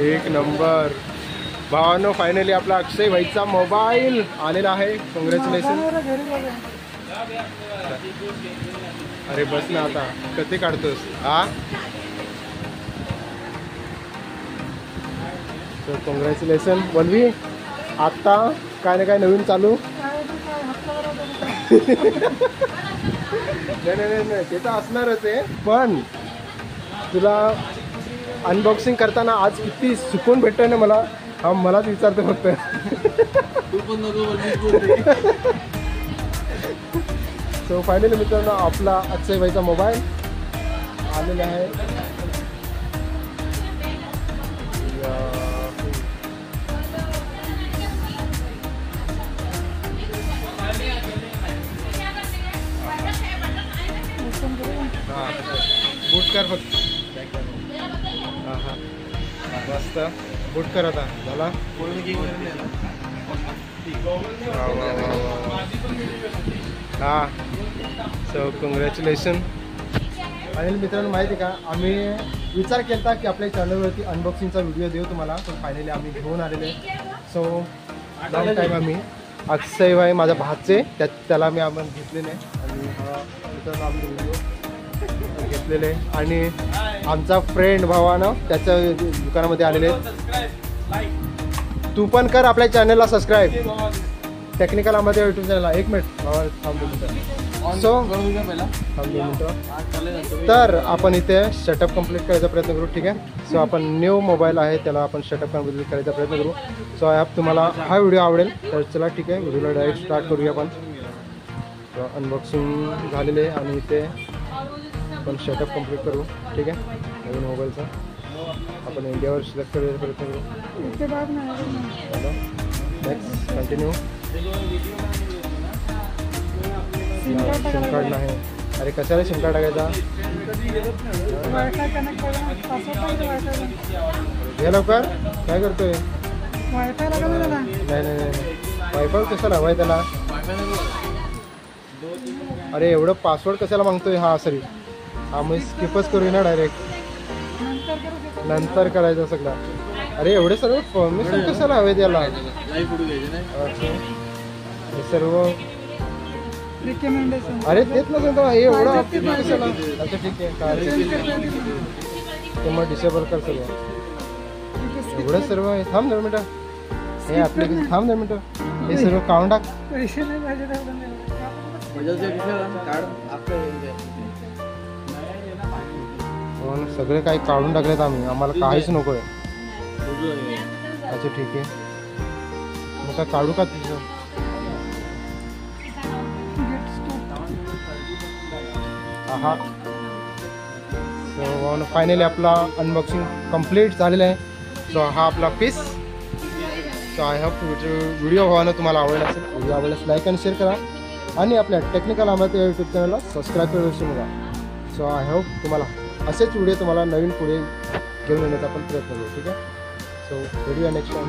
एक number भावानो. Finally आपला अक्षय भाईचा mobile आलेला आहे. कॉंग्रॅच्युलेशन. अरे बस ना आता कधी काढतोस हा. तर कॉंग्रॅच्युलेशन वल्वी. आता काय ना काय नवीन चालू. नाही ते तर असणारच आहे, पण तुला अनबॉक्सिंग करताना आज किती सुकून भेटतोय ना मला. हा मलाच विचारतो फक्त. सो फायनली मित्रांनो आपला अक्षय भाईचा मोबाईल आलेला आहे. बूट कर फक्त. हां हां मस्त बूट कर आता. झाला. हां सो कॉंग्रॅच्युलेशन. आणि मित्रांनो माहिती का आम्ही विचार केला की आपल्या चॅनलवरती अनबॉक्सिंगचा व्हिडिओ देऊ तुम्हाला, पण फायनली आम्ही घेऊन आलेले. सो लॉंग टाईम आम्ही अक्षय भाई माझा भाचे त्याला मी आम्हाला घेतलेले आणि हा मित्रांनो आम्ही व्हिडिओ घेतलेले. आणि आमचा फ्रेंड भावानं त्याच्या दुकानामध्ये आलेले. तू पण कर आपल्या चॅनलला सबस्क्राईब. टेक्निकल आम्हाला यूट्यूब चॅनलला. एक मिनिट भावा थांब 2 मिनिटं. सो थांब 2 मिनिटं. तर आपण इथे शटअप कंप्लीट करायचा प्रयत्न करू. ठीक आहे. सो आपण न्यू मोबाईल आहे त्याला आपण शटअप कंप्लीट करायचा प्रयत्न करू. सो आय होप तुम्हाला हा व्हिडिओ आवडेल. तर चला ठीक आहे व्हिडिओला डायरेक्ट स्टार्ट करूया आपण. अनबॉक्सिंग झालेले आणि इथे आपण शटअप कंप्लीट करू. ठीक आहे. नवीन मोबाईलचा आपण इंडियावर सिलेक्ट करायचा प्रयत्न करू. Next continue. सिम कार्ड नाही. अरे कशाला सिम कार्ड टाकायचा. घे लवकर. काय करतोय. नाही वायफाय कशाला हवाय त्याला. अरे एवढं पासवर्ड कशाला मागतोय. हा सॉरी हा मग स्किपच करूया ना डायरेक्ट. नंतर करायचं सगळं. अरे एवढे सर्व परमिशन कशाला हवे त्याला. हे सर्व अरे तेच नसेल तर एवढं कशाला. अच्छा ठीक आहे काय ते मग डिसेबल कर सगळं. एवढं सर्व थांब 2 मिनटं. हे ॲप्लिकेशन थांब 2 मिनटं. हे सर्व काढून टाक. सगळे काही काढून टाकलेत आम्ही. आम्हाला काहीच नको आहे. अच्छा ठीक आहे मग काय काढू का तुझं. हा सो फायनली आपला अनबॉक्सिंग कंप्लीट झालेला आहे. सो हा आपला piece. So I hope video भावानं तुम्हाला आवडला असेल. व्हिडिओ आवडल्यास लाईक आणि शेअर करा आणि आपल्या टेक्निकल आम्हाला यूट्यूब चॅनलला सबस्क्राईब करू विसरू नका. सो आय होप तुम्हाला असेच व्हिडिओ तुम्हाला नवीन पुढे घेऊन येण्याचा आपण प्रयत्न करू. ठीक आहे. So video next time.